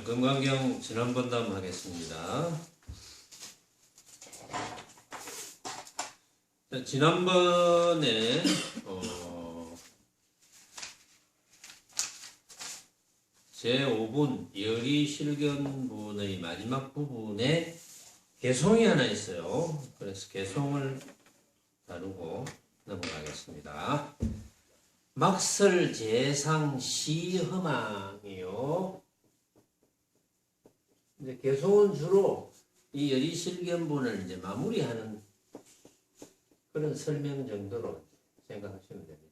금강경 지난번담 하겠습니다. 자, 지난번에 제5분 열이실견분의 마지막 부분에 개송이 하나 있어요. 그래서 개송을 다루고 넘어가겠습니다. 막설재상 시허망이요. 이제 개송은 주로 이 열이실견분을 이제 마무리하는 그런 설명 정도로 생각하시면 됩니다.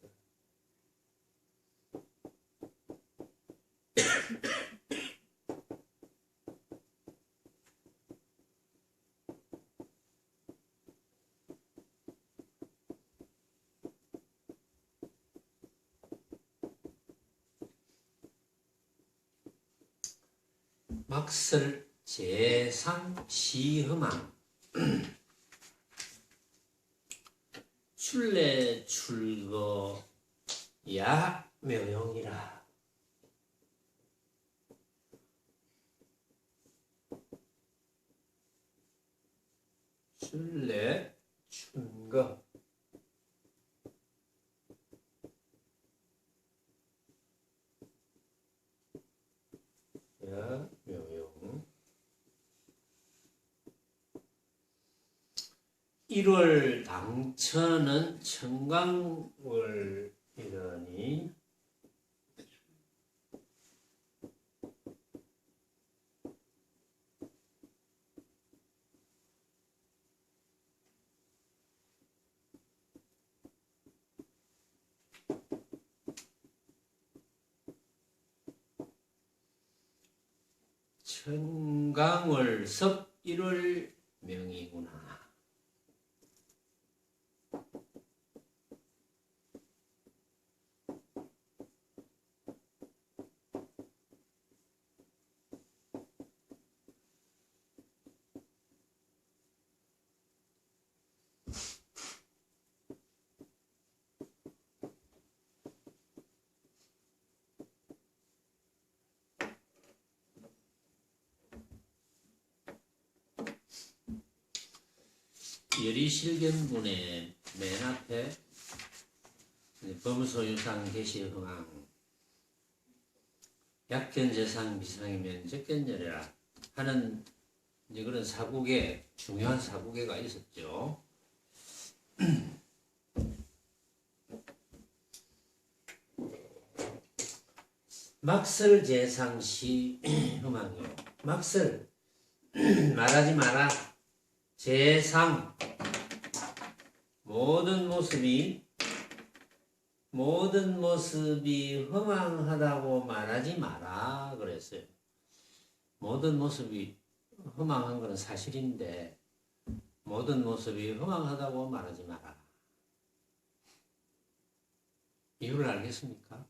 막설 재상 시허망 출래 출거 야 묘용이라. 출래 출거 야 묘용. 1월 당천은 청강월이러니 청강월섭 1월 명이구나. 열이실견분의 맨 앞에 범소유상 개시허망 약견재상 비상이면 적견열이라 하는 이제 그런 사국에 중요한 사국에가 있었죠. 막설재상 시허망이요. 막설 말하지 마라. 재상 모든 모습이 허망하다고 말하지 마라 그랬어요. 모든 모습이 허망한 것은 사실인데 모든 모습이 허망하다고 말하지 마라. 이유를 알겠습니까?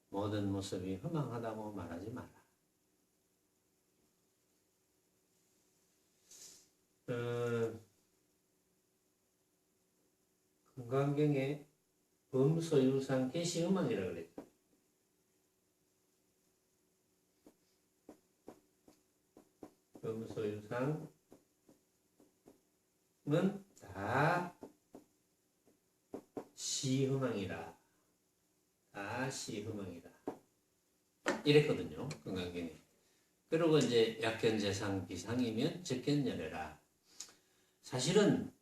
모든 모습이 허망하다고 말하지 마라. 금강경에 범소유상 개시허망이라고 그랬죠. 범소유상은 다 시허망이라. 다 시허망이라. 이랬거든요. 금강경에. 그리고 이제 약견재상 비상이면 적견열애라. 사실은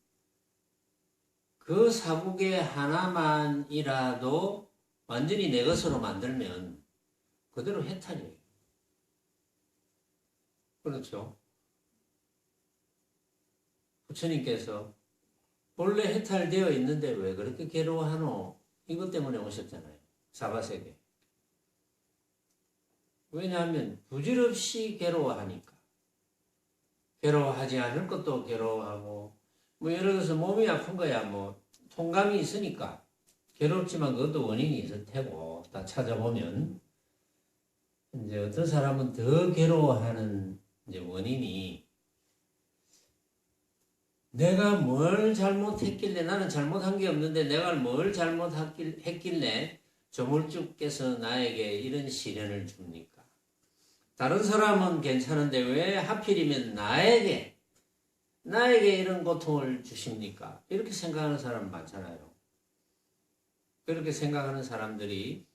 그 사국의 하나만이라도 완전히 내 것으로 만들면 그대로 해탈이에요. 그렇죠? 부처님께서 본래 해탈되어 있는데 왜 그렇게 괴로워하노? 이것 때문에 오셨잖아요. 사바세계. 왜냐하면 부질없이 괴로워하니까. 괴로워하지 않을 것도 괴로워하고 뭐 예를 들어서 몸이 아픈 거야 뭐 통감이 있으니까 괴롭지만 그것도 원인이 있을 테고 다 찾아보면 이제 어떤 사람은 더 괴로워하는 이제 원인이 내가 뭘 잘못했길래 나는 잘못한 게 없는데 내가 뭘 잘못했길래 조물주께서 나에게 이런 시련을 줍니까? 다른 사람은 괜찮은데 왜 하필이면 나에게 이런 고통을 주십니까? 이렇게 생각하는 사람 많잖아요. 그렇게 생각하는 사람들이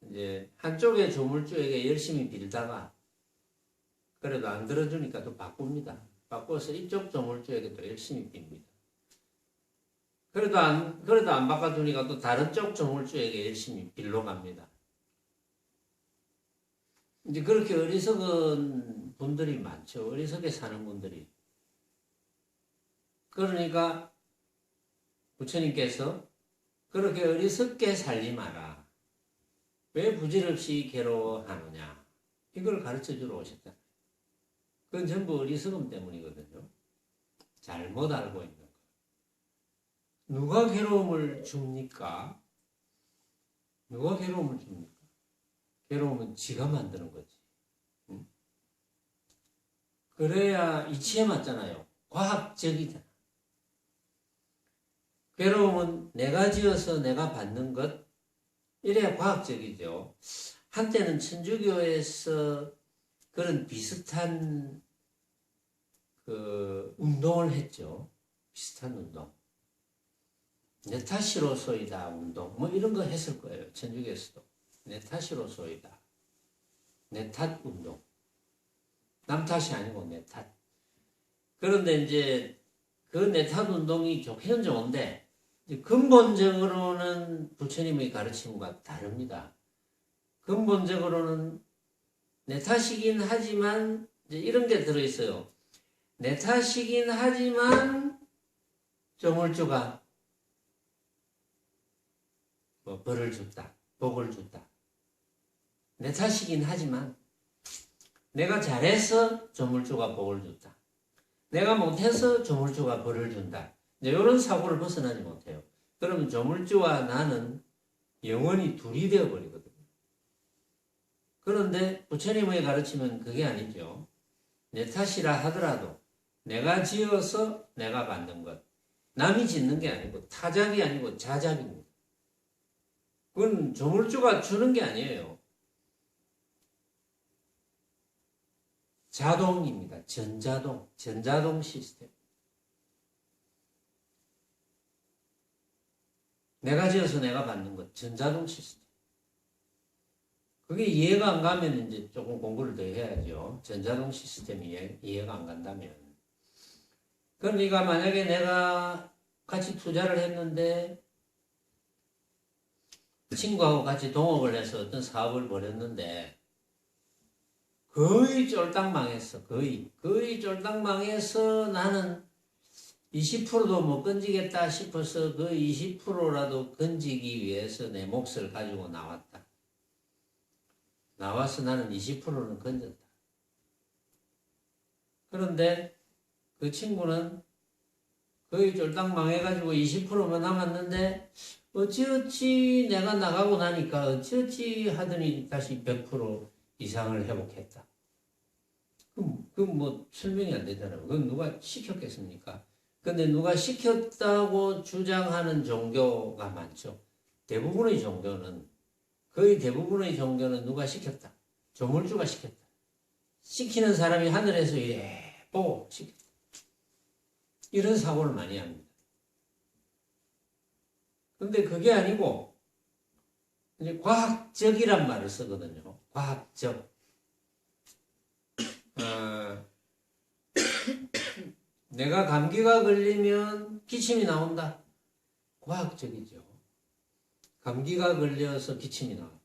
이제 한쪽의 조물주에게 열심히 빌다가 그래도 안 들어주니까 또 바꿉니다. 바꿔서 이쪽 조물주에게 또 열심히 빕니다. 그래도 안 바꿔주니까 또 다른 쪽 조물주에게 열심히 빌러 갑니다. 이제 그렇게 어리석은 분들이 많죠. 어리석게 사는 분들이. 그러니까 부처님께서 그렇게 어리석게 살지 마라. 왜 부질없이 괴로워하느냐. 이걸 가르쳐 주러 오셨다. 그건 전부 어리석음 때문이거든요. 잘못 알고 있는 거. 누가 괴로움을 줍니까? 누가 괴로움을 줍니까? 괴로움은 지가 만드는 거지. 응? 그래야 이치에 맞잖아요. 과학적이잖아. 괴로움은 내가 지어서 내가 받는 것, 이래야 과학적이죠. 한때는 천주교에서 그런 비슷한 그 운동을 했죠. 비슷한 운동. 내 탓이로소이다 운동. 뭐 이런 거 했을 거예요. 천주교에서도. 내 탓이로소이다. 내 탓 운동. 남 탓이 아니고 내 탓. 그런데 이제 그 내 탓 운동이 좋기는 좋은데 근본적으로는 부처님의 가르침과 다릅니다. 근본적으로는 내 탓이긴 하지만 이제 이런 게 들어있어요. 내 탓이긴 하지만 조물주가 뭐 벌을 줬다. 복을 줬다. 내 탓이긴 하지만 내가 잘해서 조물주가 복을 줬다. 내가 못해서 조물주가 벌을 준다. 이런 사고를 벗어나지 못해요. 그러면 조물주와 나는 영원히 둘이 되어버리거든요. 그런데 부처님의 가르침은 그게 아니죠. 내 탓이라 하더라도 내가 지어서 내가 받는 것. 남이 짓는 게 아니고 타작이 아니고 자작입니다. 그건 조물주가 주는 게 아니에요. 자동입니다. 전자동 시스템. 내가 지어서 내가 받는 것, 전자동 시스템. 그게 이해가 안 가면 이제 조금 공부를 더 해야죠. 전자동 시스템이 이해가 안 간다면. 그러니까 만약에 내가 같이 투자를 했는데 친구하고 같이 동업을 해서 어떤 사업을 벌였는데 거의 쫄딱 망했어. 거의 쫄딱 망해서 나는 20%도 못 건지겠다 싶어서 그 20%라도 건지기 위해서 내 몫을 가지고 나왔다. 나와서 나는 20%는 건졌다. 그런데 그 친구는 거의 쫄딱 망해가지고 20%만 남았는데 어찌어찌 내가 나가고 나니까 어찌어찌 하더니 다시 100% 이상을 회복했다. 그럼 뭐 설명이 안 되잖아요. 그건 누가 시켰겠습니까? 근데 누가 시켰다고 주장하는 종교가 많죠. 대부분의 종교는, 거의 대부분의 종교는 누가 시켰다. 조물주가 시켰다. 시키는 사람이 하늘에서 이래 보고 시켰다. 이런 사고를 많이 합니다. 근데 그게 아니고 이제 과학적이란 말을 쓰거든요. 과학적. 내가 감기가 걸리면 기침이 나온다. 과학적이죠. 감기가 걸려서 기침이 나온다.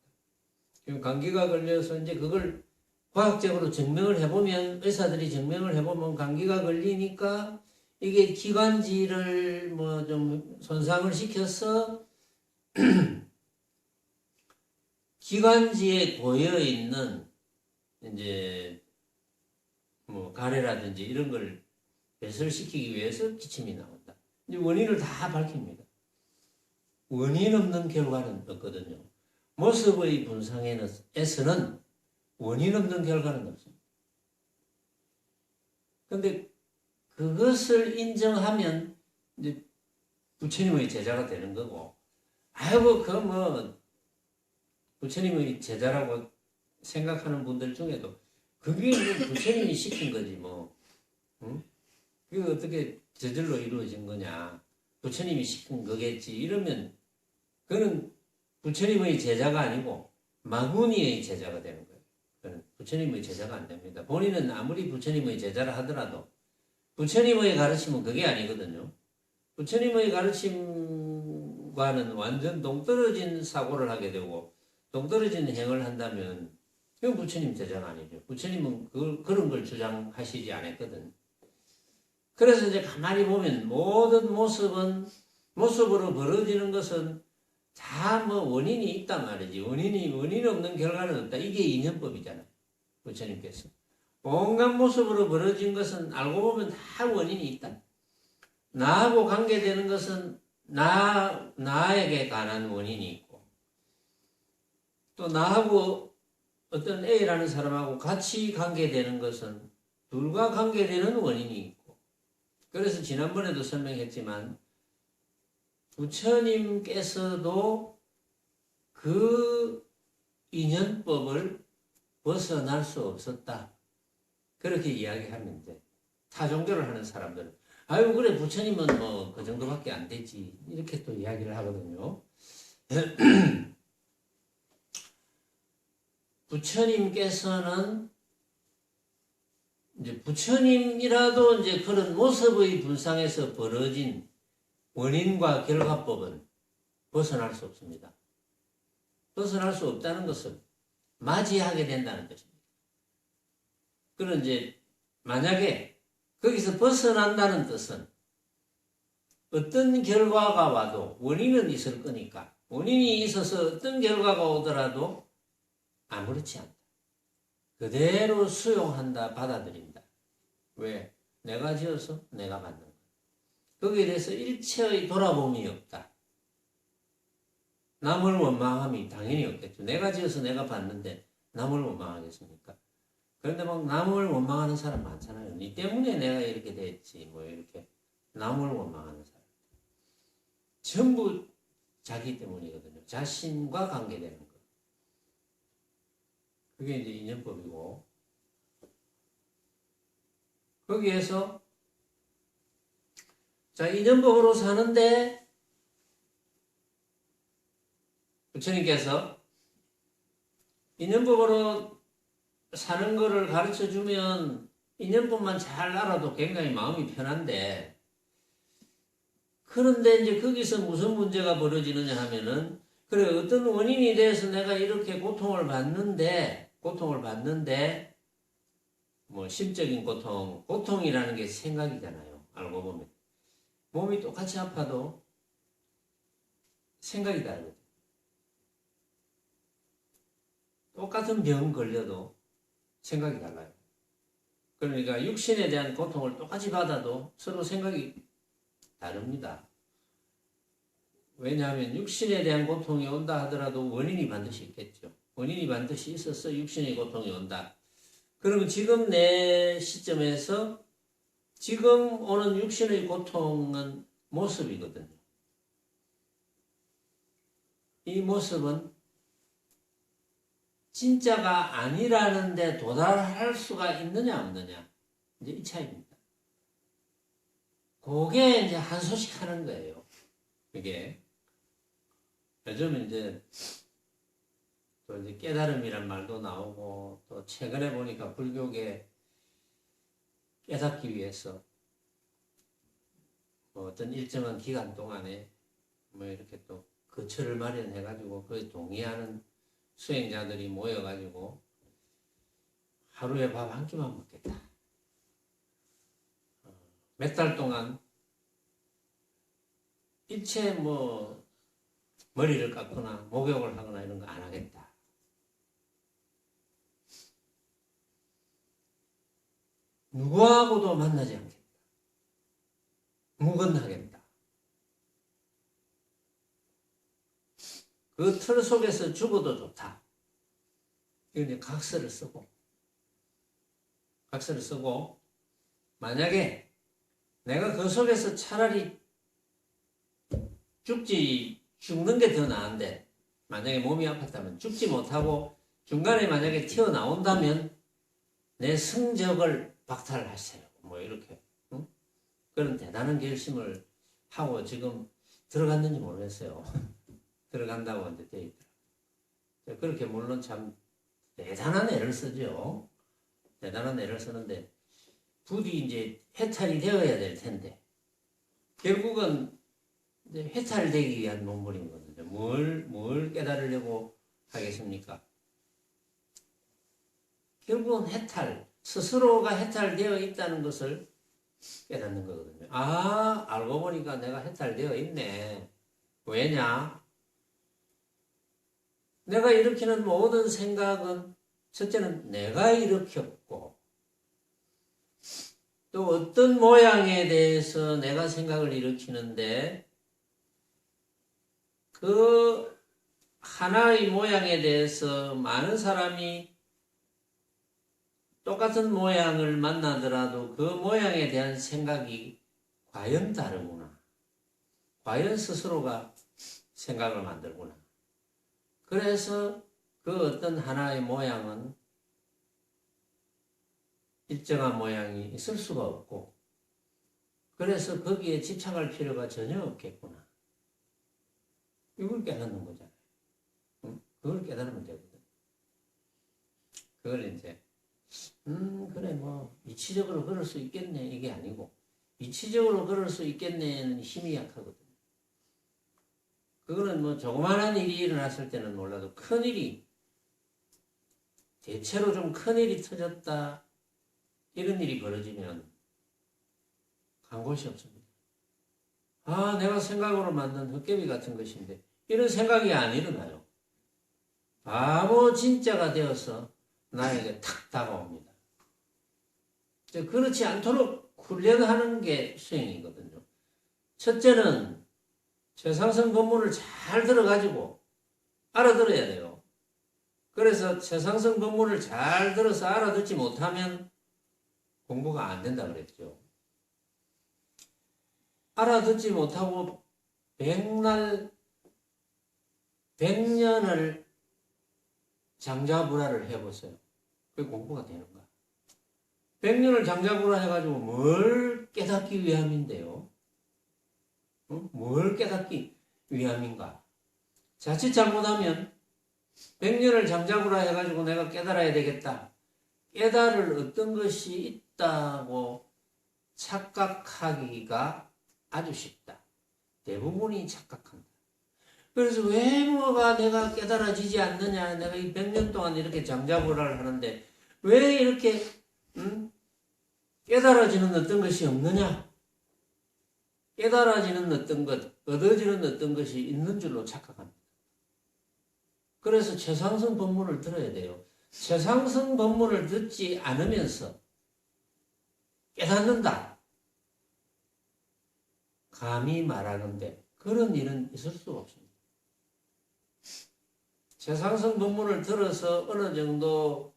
지금 감기가 걸려서 이제 그걸 과학적으로 증명을 해보면, 의사들이 증명을 해보면 감기가 걸리니까 이게 기관지를 뭐 좀 손상을 시켜서 기관지에 고여 있는 이제 뭐 가래라든지 이런 걸 배설시키기 위해서 기침이 나온다. 이제 원인을 다 밝힙니다. 원인 없는 결과는 없거든요. 모습의 분상에서는 원인 없는 결과는 없습니다. 그런데 그것을 인정하면 이제 부처님의 제자가 되는 거고, 아이고 그 뭐 부처님의 제자라고 생각하는 분들 중에도 그게 뭐 부처님이 시킨 거지 뭐. 응? 그게 어떻게 저절로 이루어진 거냐. 부처님이 시킨 거겠지. 이러면 그는 부처님의 제자가 아니고 마구니의 제자가 되는 거예요. 그는 부처님의 제자가 안 됩니다. 본인은 아무리 부처님의 제자라 하더라도 부처님의 가르침은 그게 아니거든요. 부처님의 가르침과는 완전 동떨어진 사고를 하게 되고 동떨어진 행을 한다면 그건 부처님 제자가 아니죠. 부처님은 그런 걸 주장하시지 않았거든. 그래서 이제 가만히 보면 모든 모습으로 벌어지는 것은 다 뭐 원인이 있단 말이지. 원인 없는 결과는 없다. 이게 인연법이잖아요. 부처님께서. 온갖 모습으로 벌어진 것은 알고 보면 다 원인이 있다. 나하고 관계되는 것은 나에게 관한 원인이 있고, 또 나하고 어떤 A라는 사람하고 같이 관계되는 것은 둘과 관계되는 원인이 있고, 그래서 지난번에도 설명했지만 부처님께서도 그 인연법을 벗어날 수 없었다. 그렇게 이야기하면 돼. 타종교를 하는 사람들은 아유 그래 부처님은 뭐 그 정도밖에 안 되지 이렇게 또 이야기를 하거든요. 부처님께서는 이제 부처님이라도 이제 그런 모습의 분상에서 벌어진 원인과 결과법은 벗어날 수 없습니다. 벗어날 수 없다는 것은 맞이하게 된다는 것입니다. 그런 이제 만약에 거기서 벗어난다는 뜻은 어떤 결과가 와도 원인은 있을 거니까 원인이 있어서 어떤 결과가 오더라도 아무렇지 않다. 그대로 수용한다, 받아들인다. 왜? 내가 지어서 내가 받는 것. 거기에 대해서 일체의 돌아봄이 없다. 남을 원망함이 당연히 없겠죠. 내가 지어서 내가 받는데 남을 원망하겠습니까? 그런데 막 남을 원망하는 사람 많잖아요. 니 때문에 내가 이렇게 됐지. 뭐 이렇게 남을 원망하는 사람. 전부 자기 때문이거든요. 자신과 관계되는 거. 그게 이제 인연법이고 거기에서 자 인연법으로 사는데 부처님께서 인연법으로 사는 거를 가르쳐주면 인연법만 잘 알아도 굉장히 마음이 편한데 그런데 이제 거기서 무슨 문제가 벌어지느냐 하면은 그래 어떤 원인이 돼서 내가 이렇게 고통을 받는데 뭐 심적인 고통이라는 게 생각이잖아요. 알고 보면 몸이 똑같이 아파도 생각이 다르거든. 똑같은 병 걸려도 생각이 달라요. 그러니까 육신에 대한 고통을 똑같이 받아도 서로 생각이 다릅니다. 왜냐하면 육신에 대한 고통이 온다 하더라도 원인이 반드시 있겠죠. 원인이 반드시 있어서 육신의 고통이 온다. 그러면 지금 내 시점에서 지금 오는 육신의 고통은 모습이거든요. 이 모습은 진짜가 아니라는 데 도달할 수가 있느냐 없느냐 이제 이 차이입니다. 그게 이제 한 소식 하는 거예요. 이게 요즘 이제 또 이제 깨달음이란 말도 나오고 또 최근에 보니까 불교계 깨닫기 위해서 뭐 어떤 일정한 기간 동안에 뭐 이렇게 또 거처를 마련해가지고 그에 동의하는 수행자들이 모여가지고 하루에 밥 한 끼만 먹겠다. 몇 달 동안 일체 뭐 머리를 깎거나 목욕을 하거나 이런 거 안 하겠다. 누구하고도 만나지 않겠다. 무건하겠다. 그 틀 속에서 죽어도 좋다. 이건 각서를 쓰고 만약에 내가 그 속에서 차라리 죽는 게 더 나은데 만약에 몸이 아팠다면 죽지 못하고 중간에 만약에 튀어나온다면 내 성적을 박탈하세요. 뭐 이렇게 그런 대단한 결심을 하고 지금 들어갔는지 모르겠어요. 들어간다고 이제 돼 있더라고요. 그렇게 물론 참 대단한 애를 쓰죠. 대단한 애를 쓰는데 부디 이제 해탈이 되어야 될 텐데 결국은 이제 해탈되기 위한 논문이거든요. 뭘 깨달으려고 하겠습니까? 결국은 해탈, 스스로가 해탈되어 있다는 것을 깨닫는 거거든요. 아, 알고 보니까 내가 해탈되어 있네. 왜냐? 내가 일으키는 모든 생각은 첫째는 내가 일으켰고 또 어떤 모양에 대해서 내가 생각을 일으키는데 그 하나의 모양에 대해서 많은 사람이 똑같은 모양을 만나더라도 그 모양에 대한 생각이 과연 다르구나. 과연 스스로가 생각을 만들구나. 그래서 그 어떤 하나의 모양은 일정한 모양이 있을 수가 없고 그래서 거기에 집착할 필요가 전혀 없겠구나. 이걸 깨닫는 거잖아요. 그걸 깨달으면 되거든. 그걸 이제 그래 뭐 이치적으로 그럴 수 있겠네 이게 아니고 이치적으로 그럴 수 있겠네는 힘이 약하거든요. 그거는 뭐 조그마한 일이 일어났을 때는 몰라도 큰 일이 대체로 좀 큰 일이 터졌다 이런 일이 벌어지면 간 곳이 없습니다. 아 내가 생각으로 만든 헛개비 같은 것인데 이런 생각이 안 일어나요. 바보 진짜가 되어서 나에게 탁 다가옵니다. 그렇지 않도록 훈련하는 게 수행이거든요. 첫째는 최상승 법문을 잘 들어가지고 알아들어야 돼요. 그래서 최상승 법문을 잘 들어서 알아듣지 못하면 공부가 안 된다 그랬죠. 알아듣지 못하고 백날, 백년을 장자불화를 해보세요. 그게 공부가 되는가? 100년을 장자불화 해가지고 뭘 깨닫기 위함인데요? 뭘 깨닫기 위함인가? 자칫 잘못하면 100년을 장자불화 해가지고 내가 깨달아야 되겠다. 깨달을 어떤 것이 있다고 착각하기가 아주 쉽다. 대부분이 착각한다. 그래서 왜 뭐가 내가 깨달아지지 않느냐. 내가 이 100년 동안 이렇게 장자불화를 하는데 왜 이렇게 깨달아지는 어떤 것이 없느냐. 깨달아지는 어떤 것, 얻어지는 어떤 것이 있는 줄로 착각합니다. 그래서 최상승 법문을 들어야 돼요. 최상승 법문을 듣지 않으면서 깨닫는다. 감히 말하는데 그런 일은 있을 수가 없습니다. 최상승 법문을 들어서 어느 정도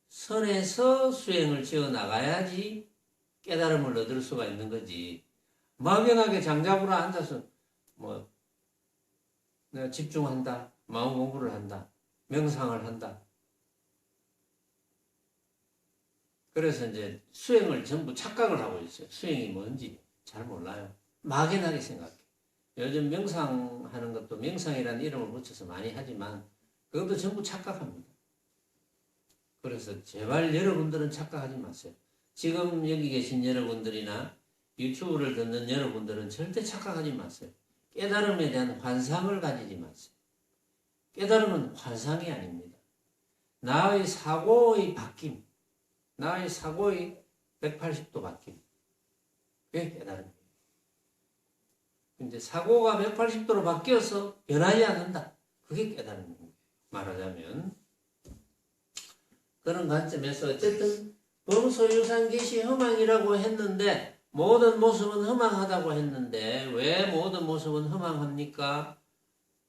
선에서 수행을 지어 나가야지 깨달음을 얻을 수가 있는 거지. 막연하게 장자불화 앉아서 뭐 내가 집중한다, 마음 공부를 한다, 명상을 한다. 그래서 이제 수행을 전부 착각을 하고 있어요. 수행이 뭔지 잘 몰라요. 막연하게 생각해. 요즘 명상하는 것도 명상이라는 이름을 붙여서 많이 하지만 그것도 전부 착각합니다. 그래서 제발 여러분들은 착각하지 마세요. 지금 여기 계신 여러분들이나 유튜브를 듣는 여러분들은 절대 착각하지 마세요. 깨달음에 대한 환상을 가지지 마세요. 깨달음은 환상이 아닙니다. 나의 사고의 바뀜, 나의 사고의 180도 바뀜. 그게 깨달음이에요. 근데 사고가 180도로 바뀌어서 변하지 않는다. 그게 깨달음입니다. 말하자면 그런 관점에서 어쨌든 범소유산 계시 허망이라고 했는데 모든 모습은 허망하다고 했는데 왜 모든 모습은 허망합니까?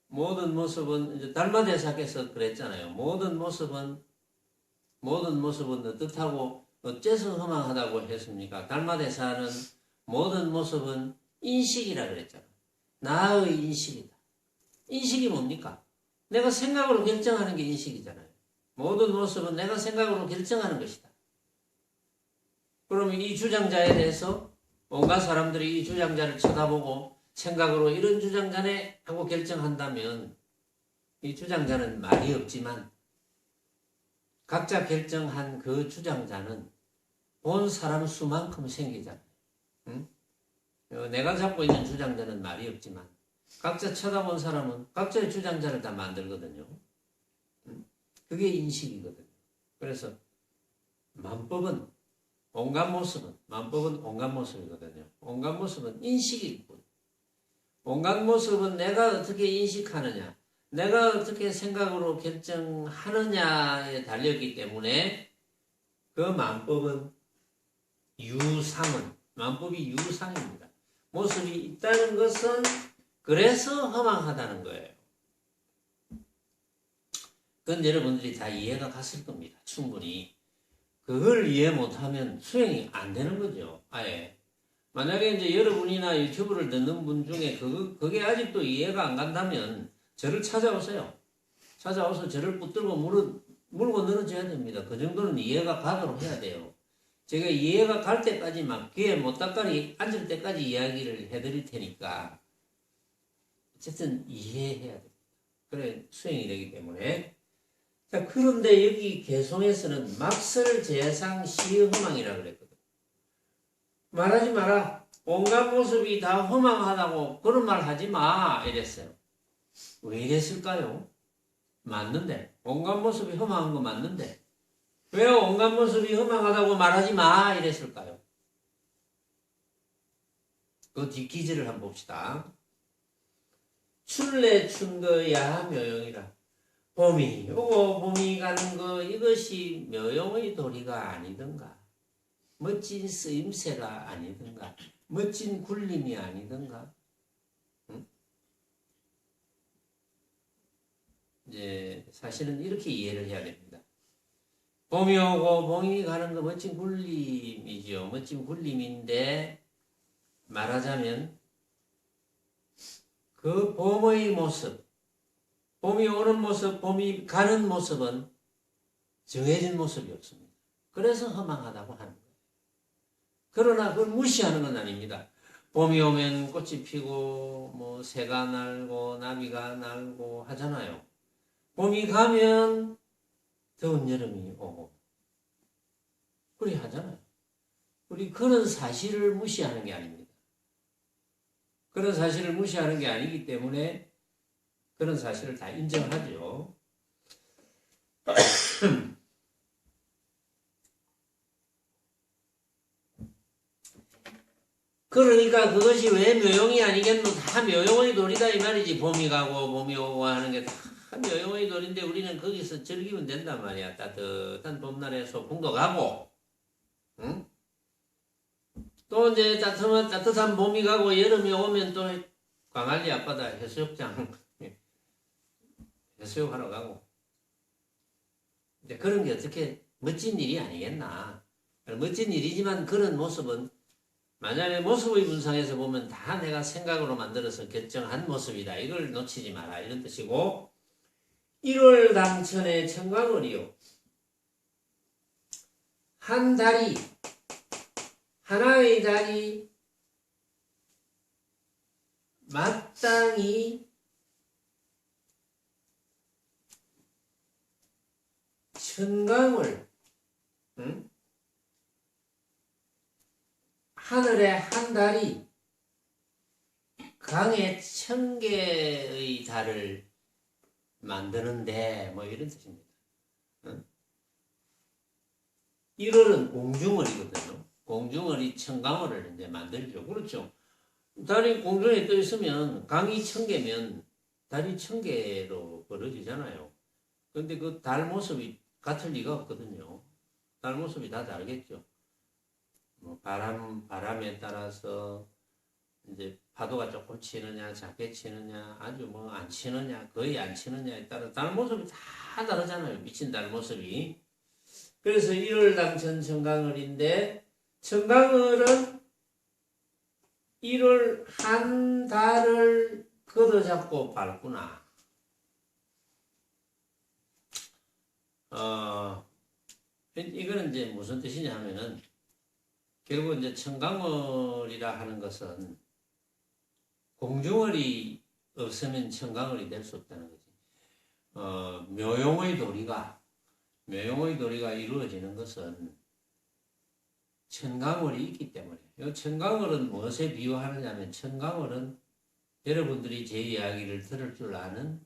모든 모습은 이제 달마대사께서 그랬잖아요. 모든 모습은 어떻다고 어째서 허망하다고 했습니까? 달마대사는 모든 모습은 인식이라 그랬잖아요. 나의 인식이다. 인식이 뭡니까? 내가 생각으로 결정하는 게 인식이잖아요. 모든 모습은 내가 생각으로 결정하는 것이다. 그러면 이 주장자에 대해서 온갖 사람들이 이 주장자를 쳐다보고 생각으로 이런 주장자네 하고 결정한다면 이 주장자는 말이 없지만 각자 결정한 그 주장자는 본 사람 수만큼 생기잖아요. 응? 내가 잡고 있는 주장자는 말이 없지만 각자 쳐다본 사람은 각자의 주장자를 다 만들거든요. 응? 그게 인식이거든요. 그래서 만법은 온갖 모습이거든요. 온갖 모습은 인식일 뿐. 온갖 모습은 내가 어떻게 인식하느냐, 내가 어떻게 생각으로 결정하느냐에 달렸기 때문에 그 만법은 만법이 유상입니다. 모습이 있다는 것은 그래서 허망하다는 거예요. 그건 여러분들이 다 이해가 갔을 겁니다. 충분히. 그걸 이해 못하면 수행이 안 되는 거죠. 아예. 만약에 이제 여러분이나 유튜브를 듣는 분 중에 그게 아직도 이해가 안 간다면 저를 찾아오세요. 찾아와서 저를 붙들고 물고 늘어져야 됩니다. 그 정도는 이해가 가도록 해야 돼요. 제가 이해가 갈 때까지 막 귀에 못닥가리 앉을 때까지 이야기를 해드릴 테니까 어쨌든 이해해야 됩니다. 그래 수행이 되기 때문에. 자, 그런데 여기 개송에서는 막설재상 시허망이라고 그랬거든. 말하지 마라. 온갖 모습이 다 허망하다고 그런 말 하지 마. 이랬어요. 왜 이랬을까요? 맞는데. 온갖 모습이 허망한 거 맞는데. 왜 온갖 모습이 허망하다고 말하지 마. 이랬을까요? 그 뒷기질을 한번 봅시다. 출래 춘거야 묘용이라. 봄이 오고 봄이 가는 거 이것이 묘용의 도리가 아니던가. 멋진 쓰임새가 아니던가. 멋진 굴림이 아니던가. 응? 이제 사실은 이렇게 이해를 해야 됩니다. 봄이 오고 봄이 가는 거 멋진 굴림이죠. 멋진 굴림인데 말하자면 그 봄의 모습, 봄이 오는 모습, 봄이 가는 모습은 정해진 모습이 없습니다. 그래서 허망하다고 하는 거예요. 그러나 그걸 무시하는 건 아닙니다. 봄이 오면 꽃이 피고 뭐 새가 날고 나비가 날고 하잖아요. 봄이 가면 더운 여름이 오고 그리 하잖아요. 우리 그런 사실을 무시하는 게 아닙니다. 그런 사실을 무시하는 게 아니기 때문에 그런 사실을 다 인정하죠. 그러니까 그것이 왜 묘용이 아니겠노? 다 묘용의 도리다 이 말이지. 봄이 가고 봄이 오고 하는 게 다 묘용의 도리인데 우리는 거기서 즐기면 된단 말이야. 따뜻한 봄날에 소풍도 가고, 응? 또 이제 따뜻한 봄이 가고 여름이 오면 또 광안리 앞바다 해수욕장 해수욕하러 가고. 근데 그런 게 어떻게 멋진 일이 아니겠나? 멋진 일이지만 그런 모습은 만약에 모습의 분상에서 보면 다 내가 생각으로 만들어서 결정한 모습이다. 이걸 놓치지 마라. 이런 뜻이고 1월 당천의 청광을이요. 한 다리, 하나의 다리 마땅히 청강을, 응? 하늘의 한 달이 강에 1000개의 달을 만드는데 뭐 이런 뜻입니다. 응? 1월은 공중월이거든요. 공중월이 청강월을 이제 만들죠. 그렇죠. 달이 공중에 떠 있으면 강이 1000개면 달이 1000개로 벌어지잖아요. 근데 그 달 모습이 같을 리가 없거든요. 달 모습이 다 다르겠죠. 뭐 바람에 따라서 이제 파도가 조금 치느냐, 작게 치느냐, 아주 뭐 안 치느냐, 거의 안 치느냐에 따라 달 모습이 다 다르잖아요. 미친 달 모습이. 그래서 1월 당천 청강월인데 청강월은 1월 한 달을 걷어잡고 밟구나. 이거는 이제 무슨 뜻이냐 하면은 결국 이제 청강월이라 하는 것은 공중월이 없으면 청강월이 될 수 없다는 거지. 묘용의 도리가 이루어지는 것은 천강월이 있기 때문에. 이 천강월은 무엇에 비유하느냐면 천강월은 여러분들이 제 이야기를 들을 줄 아는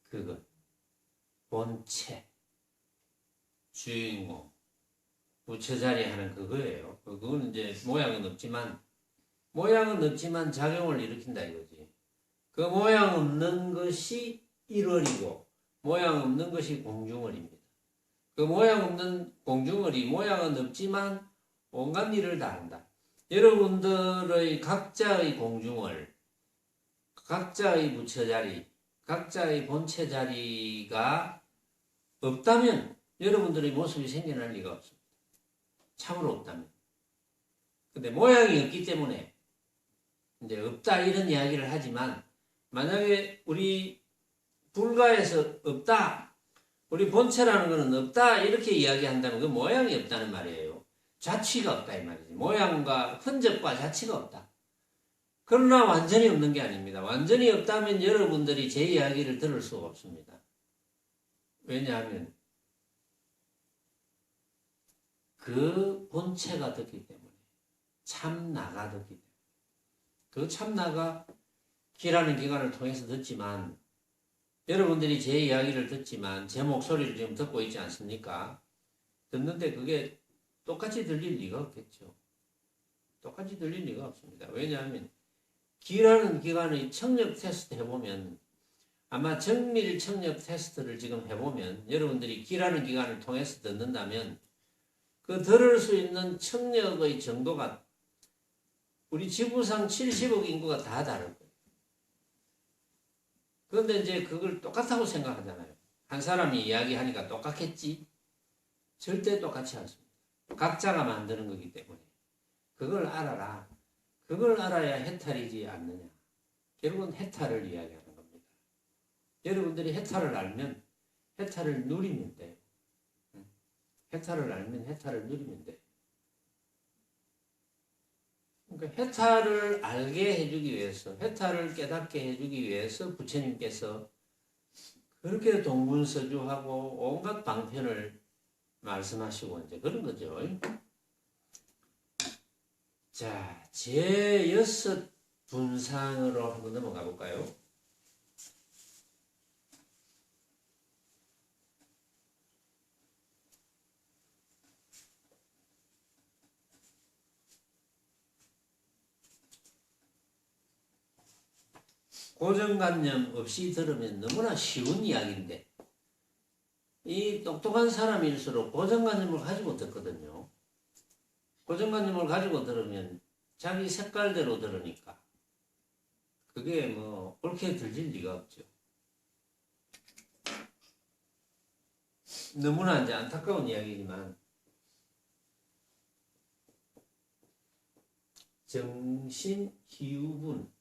그것, 본체, 주인공, 부처자리 하는 그거예요. 그건 이제 모양은 없지만 작용을 일으킨다 이거지. 그 모양 없는 것이 1월이고 모양 없는 것이 공중월입니다. 그 모양 없는 공중월이 모양은 없지만 온갖 일을 다 한다. 여러분들의 각자의 공중월, 각자의 부처자리, 각자의 본체자리가 없다면 여러분들의 모습이 생겨날 리가 없습니다. 참으로 없다면. 근데 모양이 없기 때문에 이제 없다 이런 이야기를 하지만 만약에 우리 불가에서 없다, 우리 본체라는 것은 없다 이렇게 이야기한다면 그 모양이 없다는 말이에요. 자취가 없다 이 말이지. 모양과 흔적과 자취가 없다. 그러나 완전히 없는 게 아닙니다. 완전히 없다면 여러분들이 제 이야기를 들을 수가 없습니다. 왜냐하면 그 본체가 듣기 때문에, 참나가 듣기 때문에. 그 참나가 기라는 기관을 통해서 듣지만 여러분들이 제 이야기를 듣지만 제 목소리를 지금 듣고 있지 않습니까? 듣는데 그게 똑같이 들릴 리가 없겠죠. 똑같이 들릴 리가 없습니다. 왜냐하면 기라는 기관의 청력 테스트 해보면 아마 정밀 청력 테스트를 지금 해보면 여러분들이 기라는 기관을 통해서 듣는다면 그 들을 수 있는 청력의 정도가 우리 지구상 70억 인구가 다 다를 거예요. 그런데 이제 그걸 똑같다고 생각하잖아요. 한 사람이 이야기하니까 똑같겠지? 절대 똑같지 않습니다. 각자가 만드는 거기 때문에. 그걸 알아라. 그걸 알아야 해탈이지 않느냐. 결국은 해탈을 이야기하는 겁니다. 여러분들이 해탈을 알면 해탈을 누리면 돼요. 해탈을 알면 해탈을 누리면 돼요. 그러니까 해탈을 알게 해주기 위해서, 해탈을 깨닫게 해주기 위해서 부처님께서 그렇게 동분서주하고 온갖 방편을 말씀하시고 이제 그런 거죠. 자, 제6 분상으로 한번 넘어가 볼까요? 고정관념 없이 들으면 너무나 쉬운 이야기인데 이 똑똑한 사람일수록 고정관념을 가지고 듣거든요. 고정관념을 가지고 들으면 자기 색깔대로 들으니까 그게 뭐 옳게 들릴 리가 없죠. 너무나 이제 안타까운 이야기지만 정신희우분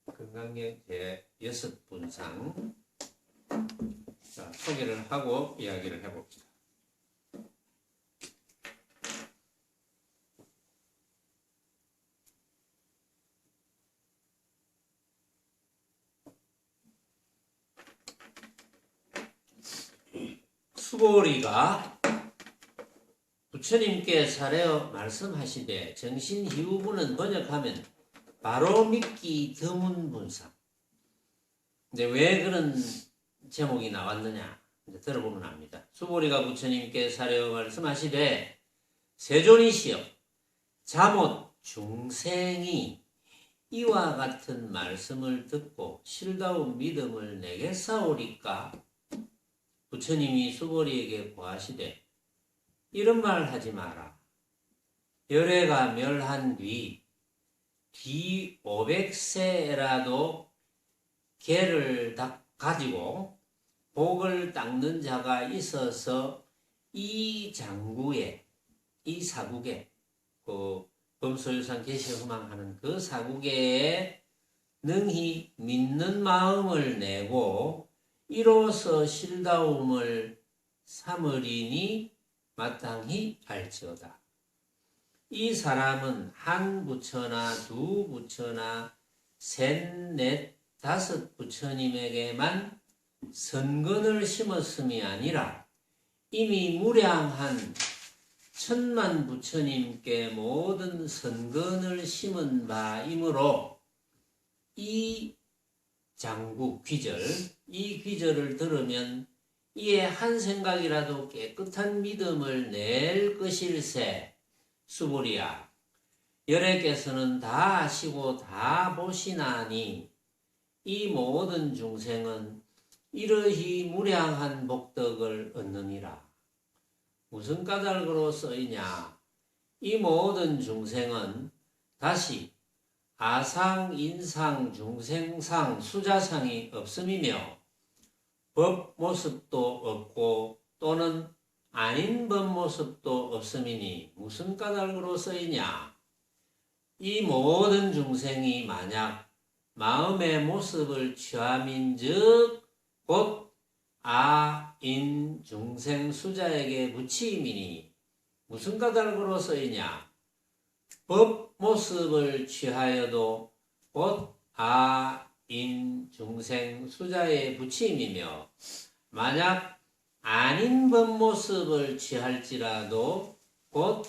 건강력 제6 분상 자, 소개를 하고 이야기를 해봅시다. 수보리가 부처님께 사례어 말씀하시되 정신희우분은 번역하면 바로 믿기 드문 분상. 이제 왜 그런 제목이 나왔느냐 이제 들어보면 압니다. 수보리가 부처님께 사례어 말씀하시되 세존이시여 자못 중생이 이와 같은 말씀을 듣고 실다운 믿음을 내게 쌓으리까. 부처님이 수보리에게 고하시되 이런 말 하지 마라. 열애가 멸한 뒤 500세라도 개를 가지고 복을 닦는 자가 있어서 이 장구에, 이 사국에, 그 범소유상 계시허망하는 그 사국에 능히 믿는 마음을 내고 이로써 실다움을 삼으리니 마땅히 알지어다. 이 사람은 한 부처나 두 부처나 셋, 넷, 다섯 부처님에게만 선근을 심었음이 아니라 이미 무량한 천만 부처님께 모든 선근을 심은 바이므로 이 장구 귀절, 이 귀절을 들으면 이에 한 생각이라도 깨끗한 믿음을 낼 것일세. 수보리야, 열애께서는 다 아시고 다 보시나니 이 모든 중생은 이러히 무량한 복덕을 얻느니라. 무슨 까닭으로 쓰이냐? 이 모든 중생은 다시 아상, 인상, 중생상, 수자상이 없음이며 법 모습도 없고 또는 아닌 법 모습도 없음이니 무슨 까닭으로 쓰이냐? 이 모든 중생이 만약 마음의 모습을 취함인즉 곧 아, 인, 중생, 수자에게 붙임이니 무슨 까닭으로 쓰이냐? 법 모습을 취하여도 곧 아, 인, 중생, 수자의 붙임이며 만약 아닌 법 모습을 취할지라도 곧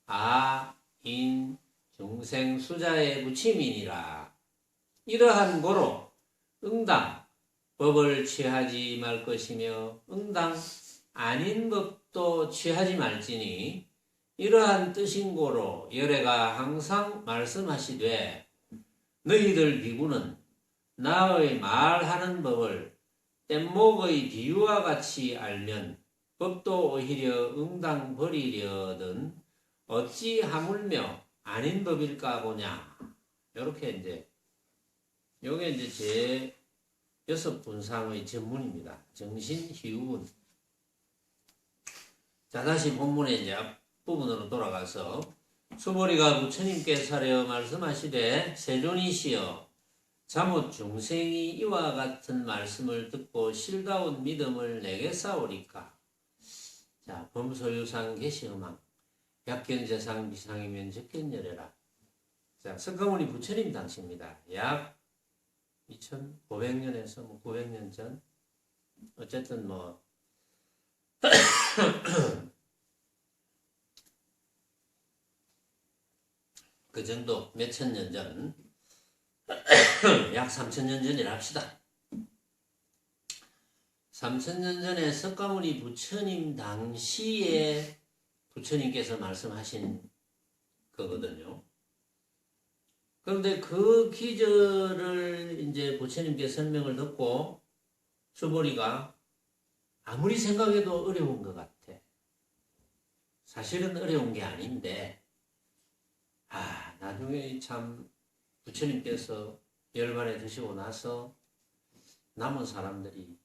아, 인, 중생, 수자의 붙임이니라. 이러한 고로 응당 법을 취하지 말 것이며 응당 아닌 법도 취하지 말지니 이러한 뜻인 고로 열애가 항상 말씀하시되 너희들 비구는 나의 말하는 법을 뗏목의 비유와 같이 알면 법도 오히려 응당 버리려든 어찌 하물며 아닌 법일까 보냐. 요렇게 이제 요게 이제 제 6분상의 전문입니다. 정신희우분. 자, 다시 본문에 이제 앞부분으로 돌아가서 수보리가 부처님께 사려 말씀하시되 세존이시여 잠옷 중생이 이와 같은 말씀을 듣고 실다운 믿음을 내게 쌓으리까. 자, 범소유상 계시음왕 약견재상 비상이면 적견열애라. 자, 석가모니 부처님 당시입니다. 약 2500년에서 900년 전. 어쨌든 그 정도 몇천 년 전, 약 3000년 전이라 합시다. 3000년 전에 석가모니 부처님 당시에 부처님께서 말씀하신 거거든요. 그런데 그 기절을 이제 부처님께 설명을 듣고 수보리가 아무리 생각해도 어려운 것 같아. 사실은 어려운 게 아닌데, 나중에 참 부처님께서 열반에 드시고 나서 남은 사람들이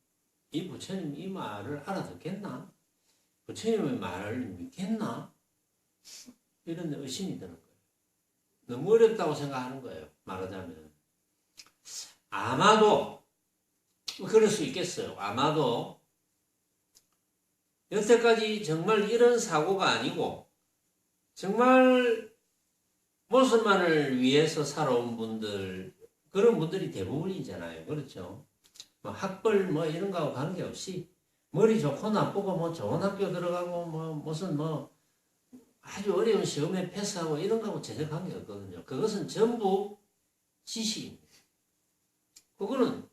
이 부처님 이 말을 알아듣겠나? 부처님의 말을 믿겠나? 이런 의심이 드는 거예요. 너무 어렵다고 생각하는 거예요. 말하자면. 아마도 그럴 수 있겠어요. 아마도 여태까지 정말 이런 사고가 아니고 정말 모습만을 위해서 살아온 분들, 그런 분들이 대부분이잖아요. 그렇죠? 학벌 이런 거하고 관계없이 머리 좋고 나쁘고 좋은 학교 들어가고 무슨 아주 어려운 시험에 패스하고 이런 거하고 전혀 관계없거든요. 그것은 전부 지식입니다. 그거는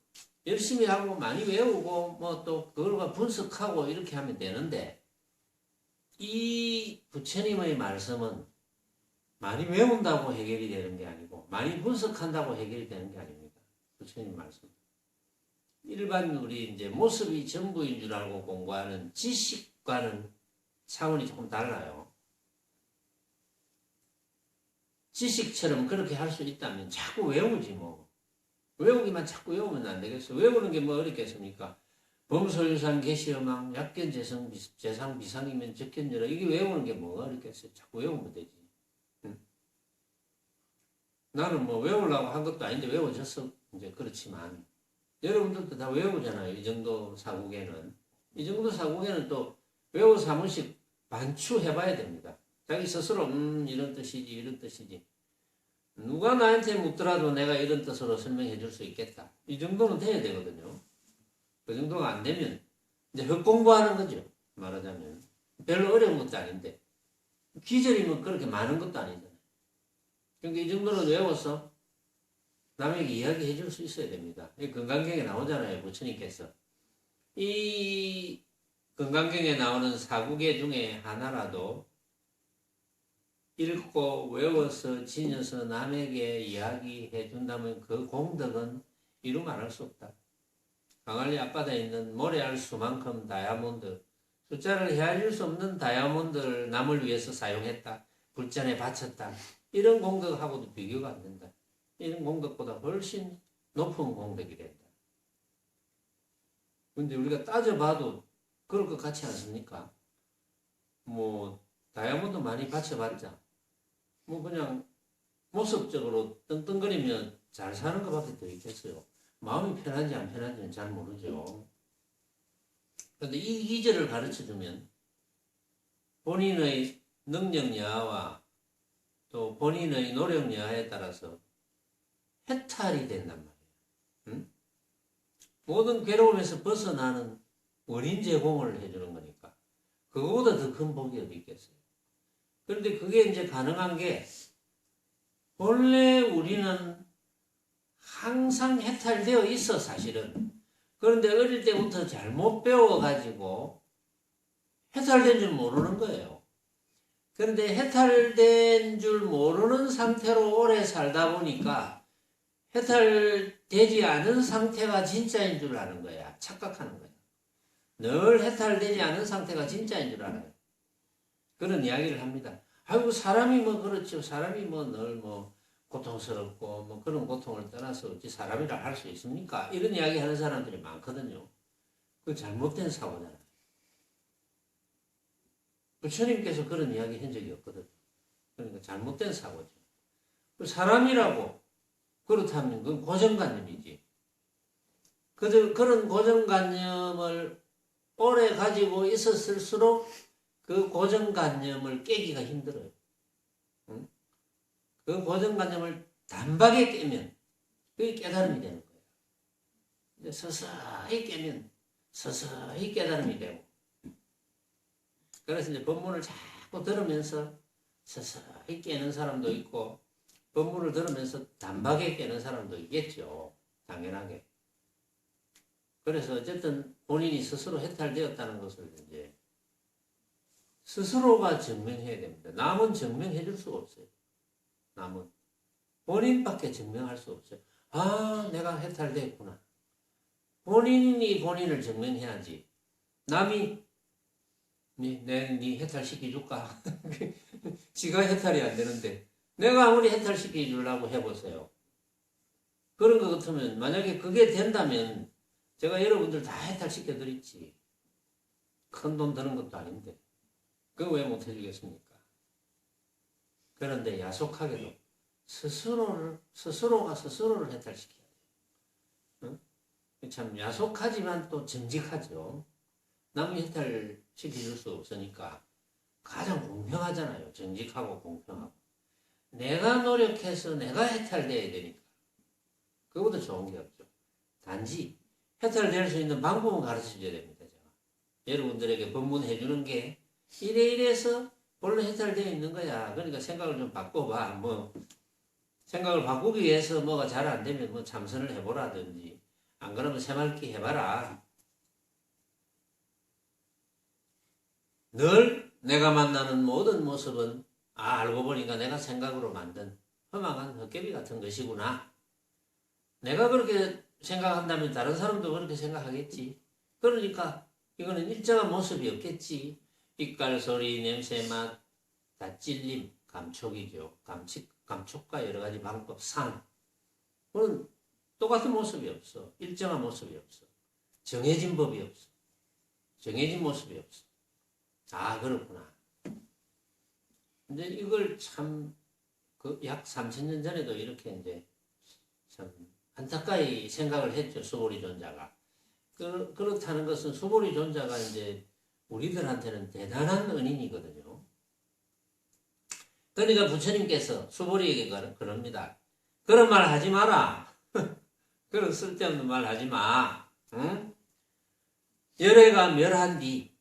열심히 하고 많이 외우고 또 그걸 분석하고 이렇게 하면 되는데, 이 부처님의 말씀은 많이 외운다고 해결이 되는 게 아니고 많이 분석한다고 해결이 되는 게 아닙니다. 부처님 말씀. 일반 우리 이제 모습이 전부인 줄 알고 공부하는 지식과는 차원이 조금 달라요. 지식처럼 그렇게 할 수 있다면 자꾸 외우지 외우기만 자꾸 외우면 안 되겠어. 외우는 게 어렵겠습니까? 범소유상 계시어망 약견재상 비상이면 적견열애. 이게 외우는 게 어렵겠어요. 자꾸 외우면 되지. 나는 뭐 외우려고 한 것도 아닌데 외워져서 이제 그렇지만 여러분들도 다 외우잖아요. 이 정도 사국에는. 이 정도 사국에는 또 외워서 한 번씩 반추해봐야 됩니다. 자기 스스로 이런 뜻이지 이런 뜻이지. 누가 나한테 묻더라도 내가 이런 뜻으로 설명해 줄 수 있겠다. 이 정도는 돼야 되거든요. 그 정도가 안 되면 이제 헛공부하는 거죠. 말하자면. 별로 어려운 것도 아닌데. 기절이면 그렇게 많은 것도 아니잖아요. 그러니까 이 정도는 외워서 남에게 이야기해 줄 수 있어야 됩니다. 이 건강경에 나오잖아요. 부처님께서. 이 건강경에 나오는 사국의 중에 하나라도 읽고 외워서 지녀서 남에게 이야기해 준다면 그 공덕은 이루 말할 수 없다. 강할리 앞바다에 있는 모래알 수만큼 다이아몬드, 숫자를 헤아릴 수 없는 다이아몬드를 남을 위해서 사용했다. 불전에 바쳤다. 이런 공덕하고도 비교가 안 된다. 이런 공덕보다 훨씬 높은 공덕이 된다. 근데 우리가 따져봐도 그럴 것 같지 않습니까? 뭐 다이아몬드 많이 바쳐봤자 뭐 그냥 모습적으로 떵떵거리면 잘 사는 것밖에 더 있겠어요. 마음이 편한지 안 편한지는 잘 모르죠. 그런데 이 기절을 가르쳐주면 본인의 능력 여하와 또 본인의 노력 여하에 따라서 해탈이 된단 말이에요. 응? 모든 괴로움에서 벗어나는 원인 제공을 해주는 거니까 그거보다 더 큰 복이 어디 있겠어요. 그런데 그게 이제 가능한 게 본래 우리는 항상 해탈되어 있어 사실은. 그런데 어릴 때부터 잘못 배워가지고 해탈된 줄 모르는 거예요. 그런데 해탈된 줄 모르는 상태로 오래 살다 보니까 해탈되지 않은 상태가 진짜인 줄 아는 거야. 착각하는 거야. 늘 해탈되지 않은 상태가 진짜인 줄 알아요. 그런 이야기를 합니다. 아이고 사람이 뭐 그렇죠. 사람이 뭐 늘 뭐 고통스럽고 뭐 그런 고통을 떠나서 어찌 사람이라 할 수 있습니까? 이런 이야기 하는 사람들이 많거든요. 그 잘못된 사고잖아요. 부처님께서 그런 이야기 한 적이 없거든요. 그러니까 잘못된 사고죠. 사람이라고 그렇다면 그건 고정관념이지. 그런 고정관념을 오래 가지고 있었을수록 그 고정관념을 깨기가 힘들어요. 응? 그 고정관념을 단박에 깨면 그게 깨달음이 되는 거예요. 서서히 깨면 서서히 깨달음이 되고 그래서 이제 법문을 자꾸 들으면서 서서히 깨는 사람도 있고 법문을 들으면서 단박에 깨는 사람도 있겠죠. 당연하게. 그래서 어쨌든 본인이 스스로 해탈되었다는 것을 이제 스스로가 증명해야 됩니다. 남은 증명해 줄 수가 없어요. 남은. 본인밖에 증명할 수 없어요. 아, 내가 해탈됐구나. 본인이 본인을 증명해야지. 남이 네 해탈시켜줄까? 지가 해탈이 안 되는데 내가 아무리 해탈시켜주려고 해보세요. 그런 것 같으면 만약에 그게 된다면 제가 여러분들 다 해탈시켜드리지. 큰 돈 드는 것도 아닌데 그거 왜 못해주겠습니까? 그런데 야속하게도 스스로가 스스로를 해탈시켜야 돼요. 응? 참 야속하지만 또 정직하죠. 남이 해탈시켜줄 수 없으니까 가장 공평하잖아요. 정직하고 공평하고. 내가 노력해서 내가 해탈돼야 되니까. 그거보다 좋은 게 없죠. 단지 해탈될 수 있는 방법은 가르쳐줘야 됩니다. 제가. 여러분들에게 법문해주는 게 이래서 본래 해탈되어 있는 거야. 그러니까 생각을 좀 바꿔봐. 뭐 생각을 바꾸기 위해서 뭐가 잘 안 되면 뭐 참선을 해보라든지 안 그러면 새말기 해봐라. 늘 내가 만나는 모든 모습은 알고 보니까 내가 생각으로 만든 허망한 헛개비 같은 것이구나. 내가 그렇게 생각한다면 다른 사람도 그렇게 생각하겠지. 그러니까 이거는 일정한 모습이 없겠지. 빛깔, 소리, 냄새, 맛, 다 찔림, 감촉이죠. 감촉과 여러 가지 방법, 상. 그건 똑같은 모습이 없어. 일정한 모습이 없어. 정해진 법이 없어. 정해진 모습이 없어. 아, 그렇구나. 근데 이걸 참 그 약 3000년 전에도 이렇게 이제 참 안타까이 생각을 했죠. 수보리 존자가. 그렇다는 것은 수보리 존자가 이제 우리들한테는 대단한 은인이거든요. 그러니까 부처님께서 수보리에게 그럽니다. 그런 말 하지 마라. 그런 쓸데없는 말 하지 마. 응? 열애가 멸한 뒤,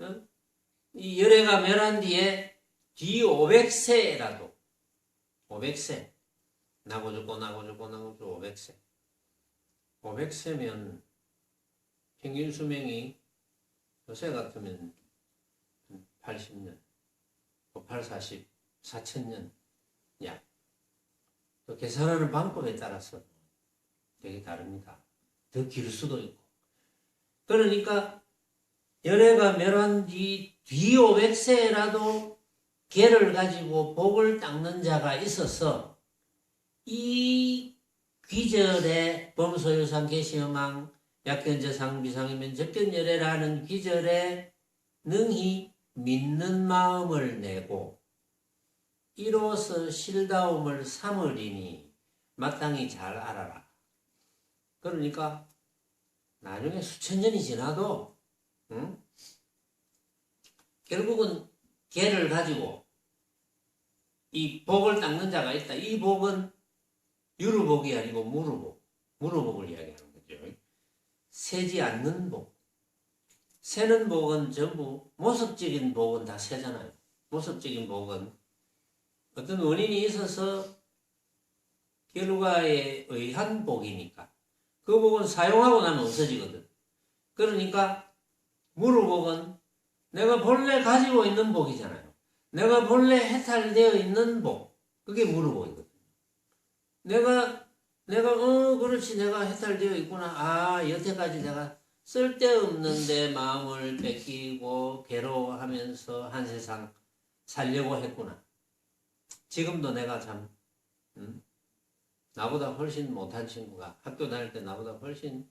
응? 이 열애가 멸한 뒤에 뒤 500세라도 500세 나고 죽고 나고 죽고 나고 죽고 500세 500세면 평균 수명이 요새 같으면 80년 8, 40, 4천년 약. 또 계산하는 방법에 따라서 되게 다릅니다. 더 길 수도 있고. 그러니까 열애가 멸한 뒤 500세라도 개를 가지고 복을 닦는 자가 있어서 이 귀절에 범소유상 계시음왕 약견저상 비상이면 적견열애라는 귀절에 능히 믿는 마음을 내고 이로써 실다움을 삼으리니 마땅히 잘 알아라. 그러니까 나중에 수천 년이 지나도 응? 결국은 개를 가지고 이 복을 닦는 자가 있다. 이 복은 유루복이 아니고 무루복. 무루복을 이야기하는 거죠. 세지 않는 복. 세는 복은 전부 모습적인 복은 다 세잖아요. 모습적인 복은 어떤 원인이 있어서 결과에 의한 복이니까 그 복은 사용하고 나면 없어지거든. 그러니까 무루복은 내가 본래 가지고 있는 복이잖아요. 내가 본래 해탈되어 있는 복. 그게 무루복이거든요. 내가 그렇지 내가 해탈되어 있구나. 아 여태까지 내가 쓸데없는데 마음을 뺏기고 괴로워하면서 한 세상 살려고 했구나. 지금도 내가 참 나보다 훨씬 못한 친구가 학교 다닐 때 나보다 훨씬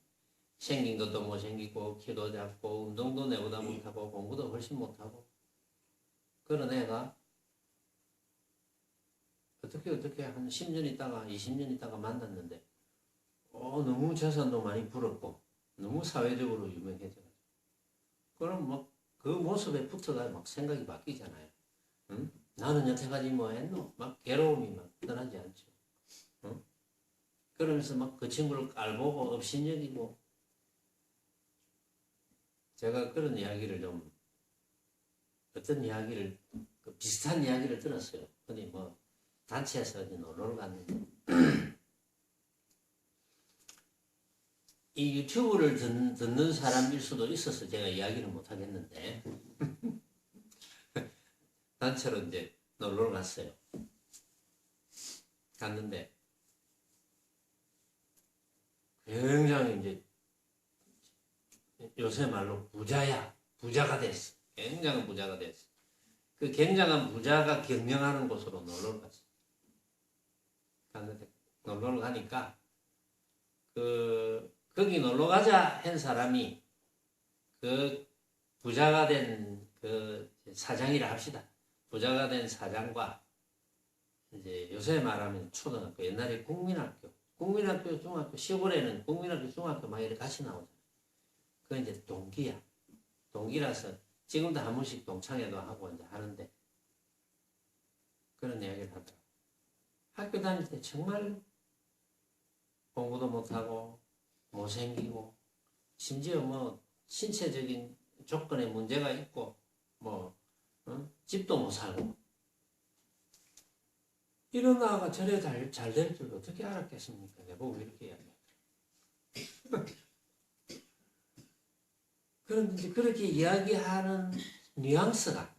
생긴 것도 못생기고 키도 작고 운동도 내보다 못하고 공부도 훨씬 못하고 그런 애가 어떻게 한 10년 있다가 20년 있다가 만났는데 너무 재산도 많이 불었고 너무 사회적으로 유명해져. 그럼 막 그 모습에 붙어가 막 생각이 바뀌잖아요. 응? 나는 여태까지 뭐 했노? 막 괴로움이 막 떠나지 않죠. 응? 그러면서 막 그 친구를 깔보고 업신여기고 제가 그런 이야기를 좀 어떤 이야기를 비슷한 이야기를 들었어요. 어디 뭐 단체에서 어디 놀러 갔는데 이 유튜브를 듣는 사람일 수도 있어서 제가 이야기를 못 하겠는데 단체로 이제 놀러 갔어요. 갔는데 굉장히 이제 요새 말로 부자가 됐어. 굉장한 부자가 됐어. 그 굉장한 부자가 경영하는 곳으로 놀러 갔어. 갔는데 놀러 가니까 거기 놀러 가자 한 사람이 그 부자가 된 그 사장이라 합시다. 부자가 된 사장과 이제 요새 말하면 초등학교, 옛날에 국민학교, 중학교, 시골에는 국민학교, 중학교 막 이렇게 같이 나오잖아요. 그 이제 동기야. 동기라서 지금도 한 번씩 동창회도 하고 이제 하는데 그런 이야기를 하더라고. 학교 다닐 때 정말 공부도 못하고 못생기고 심지어 뭐 신체적인 조건에 문제가 있고 뭐 집도 못 살고 이런 아가 저래 잘 될 줄 어떻게 알았겠습니까? 내보고 이렇게 이야기하더라고. 그런데 이제 그렇게 이야기하는 뉘앙스가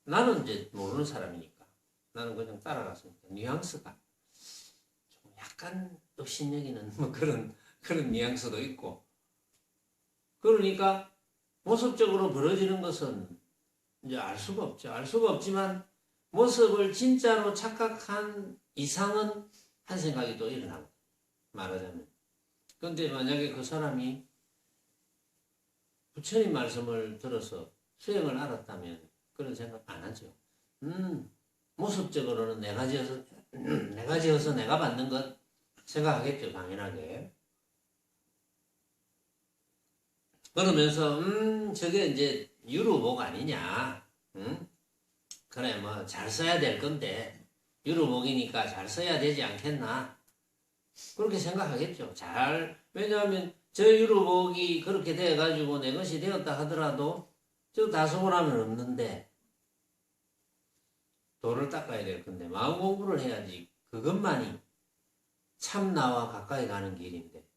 나는 이제 모르는 사람이니까 나는 그냥 따라갔으니까 뉘앙스가 좀 약간 업신여기는 뭐 그런 뉘앙스도 있고 그러니까 모습적으로 벌어지는 것은 이제 알 수가 없죠. 알 수가 없지만 모습을 진짜로 착각한 이상은 한 생각이 또 일어나고 말하자면 그런데 만약에 그 사람이 부처님 말씀을 들어서 수행을 알았다면 그런 생각 안 하죠. 모습적으로는 내가 지어서 내가 지어서 내가 받는 것 생각하겠죠, 당연하게. 그러면서 저게 이제 유로복 아니냐, 응? 그래 뭐 잘 써야 될 건데 유로복이니까 잘 써야 되지 않겠나, 그렇게 생각하겠죠. 왜냐하면 저 유로복이 그렇게 돼가지고 내 것이 되었다 하더라도 저 다소을 하면 없는데 도를 닦아야 될 건데 마음 공부를 해야지. 그것만이 참나와 가까이 가는 길인데,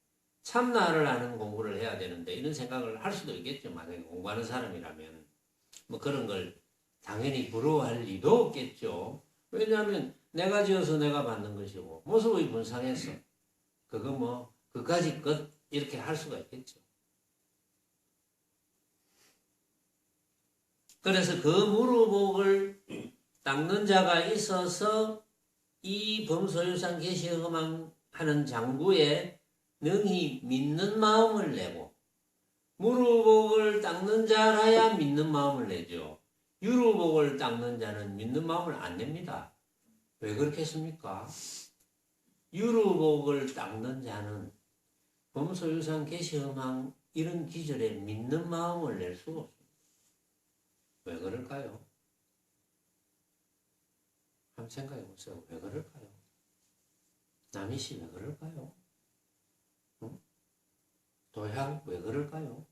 참나를 아는 공부를 해야 되는데, 이런 생각을 할 수도 있겠죠. 만약에 공부하는 사람이라면 뭐 그런 걸 당연히 부러워할 리도 없겠죠. 왜냐하면 내가 지어서 내가 받는 것이고 모습의 분상에서 그거 뭐 그까짓 것 이렇게 할 수가 있겠죠. 그래서 그 무루복을 닦는 자가 있어서 이 범소유상 계시허망하는 장부에 능히 믿는 마음을 내고, 무루복을 닦는 자라야 믿는 마음을 내죠. 유루복을 닦는 자는 믿는 마음을 안 냅니다. 왜 그렇겠습니까? 유루복을 닦는 자는 범소유상 계시허망 이런 기절에 믿는 마음을 낼 수가 없습니다. 왜 그럴까요? 한번 생각해 보세요. 왜 그럴까요? 남희 씨 왜 그럴까요? 응? 도향 왜 그럴까요?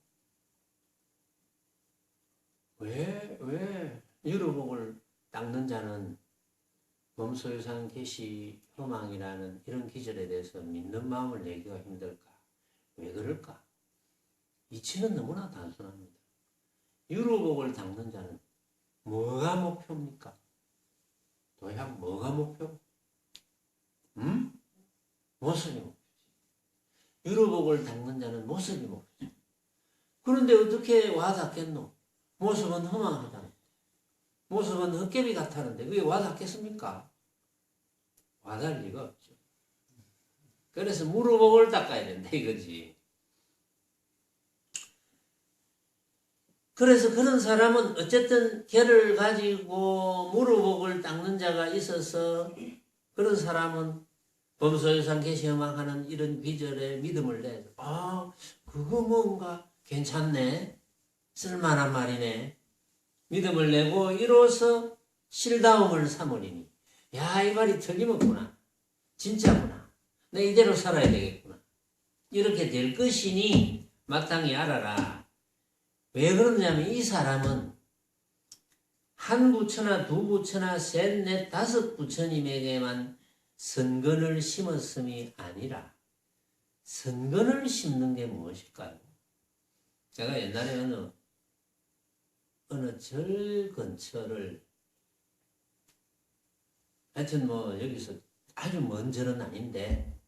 왜 유루복을 닦는 자는 범소유상 계시 허망이라는 이런 기절에 대해서 믿는 마음을 내기가 힘들까? 왜 그럴까? 이치는 너무나 단순합니다. 유루복을 닦는 자는 뭐가 목표입니까? 도향 뭐가 목표? 모습이 목표지. 유루복을 닦는 자는 모습이 목표지. 그런데 어떻게 와닿겠노? 모습은 허망하다는데, 모습은 헛개비 같다는데 그게 와닿겠습니까? 와닿을 리가 없죠. 그래서 무루복을 닦아야 된다 이거지. 그래서 그런 사람은 어쨌든 개를 가지고 무루복을 닦는 자가 있어서 그런 사람은 범소유상 계시허망하는 이런 비절에 믿음을 내서 그거 뭔가 괜찮네, 쓸만한 말이네, 믿음을 내고 이로써 실다움을 삼으리니, 야, 이 말이 틀림없구나, 진짜구나, 내 이대로 살아야 되겠구나, 이렇게 될 것이니 마땅히 알아라. 왜 그러냐면 이 사람은 한 부처나 두 부처나 셋, 넷, 다섯 부처님에게만 선근을 심었음이 아니라 선근을 심는 게 무엇일까요? 제가 옛날에 어느 절 근처를, 하여튼 뭐 여기서 아주 먼 절은 아닌데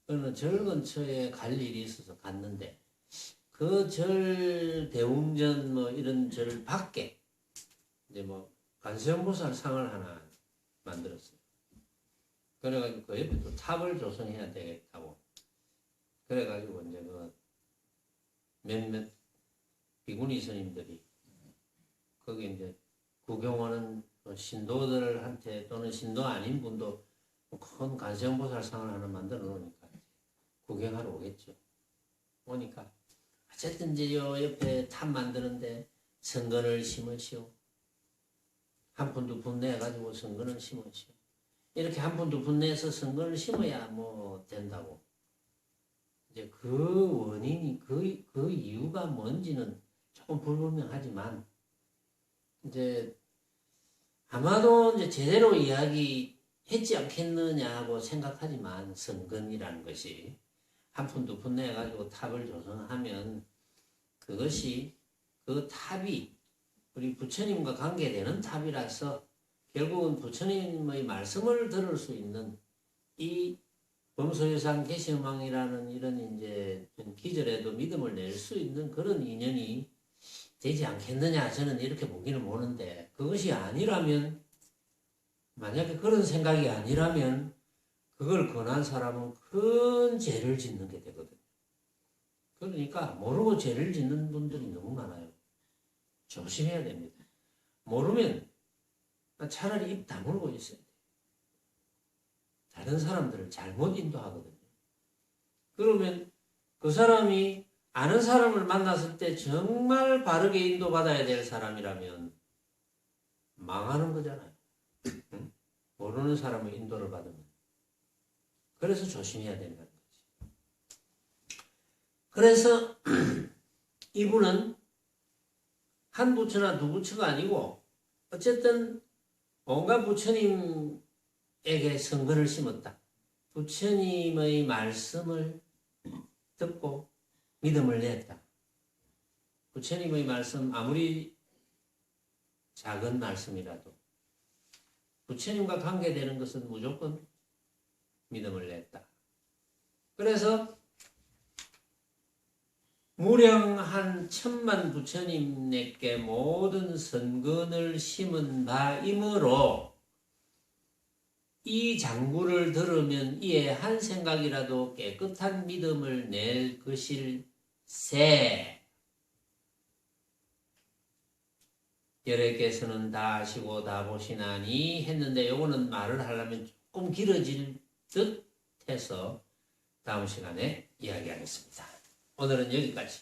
어느 절 근처에 갈 일이 있어서 갔는데, 그 절 대웅전 뭐 이런 절 밖에 이제 뭐 관세음보살 상을 하나 만들었어요. 그래가지고 그 옆에 또 탑을 조성해야 되겠다고. 그래가지고 이제 그 몇몇 비구니 스님들이 거기 이제 구경하는 신도들한테 또는 신도 아닌 분도 큰 관세음보살 상을 하나 만들어 놓으니까 구경하러 오겠죠. 오니까 어쨌든 이제 요 옆에 탑 만드는데 선근을 심으시오. 한 푼 두 푼 내가지고 선근을 심으시오. 이렇게 한 푼 두 푼 내서 선근을 심어야 뭐 된다고. 이제 그 원인이 그 이유가 뭔지는 조금 불분명하지만 이제 아마도 이제 제대로 이야기했지 않겠느냐고 생각하지만, 선근이라는 것이 한 푼 두 푼 내가지고 탑을 조성하면 그것이 그 탑이 우리 부처님과 관계되는 탑이라서 결국은 부처님의 말씀을 들을 수 있는 이 범소유상 계시망이라는 이런 이제 기절에도 믿음을 낼 수 있는 그런 인연이 되지 않겠느냐, 저는 이렇게 보기는 보는데, 그것이 아니라면, 만약에 그런 생각이 아니라면 그걸 권한 사람은 큰 죄를 짓는 게 되거든요. 그러니까 모르고 죄를 짓는 분들이 너무 많아요. 조심해야 됩니다. 모르면 차라리 입 다물고 있어야 돼요. 다른 사람들을 잘못 인도하거든요. 그러면 그 사람이 아는 사람을 만났을 때 정말 바르게 인도받아야 될 사람이라면 망하는 거잖아요. 응? 모르는 사람의 인도를 받으면. 그래서 조심해야 된다는 거지. 그래서 이분은 한 부처나 두 부처가 아니고 어쨌든 온갖 부처님에게 선근을 심었다. 부처님의 말씀을 듣고 믿음을 냈다. 부처님의 말씀 아무리 작은 말씀이라도 부처님과 관계되는 것은 무조건 믿음을 냈다. 그래서 무량한 천만 부처님에게 모든 선근을 심은 바이므로 이 장구를 들으면 이에 한 생각이라도 깨끗한 믿음을 낼 것일세. 여러께서는 다 아시고 다 보시나니 했는데 요거는 말을 하려면 조금 길어질 듯 해서 다음 시간에 이야기하겠습니다. 오늘은 여기까지.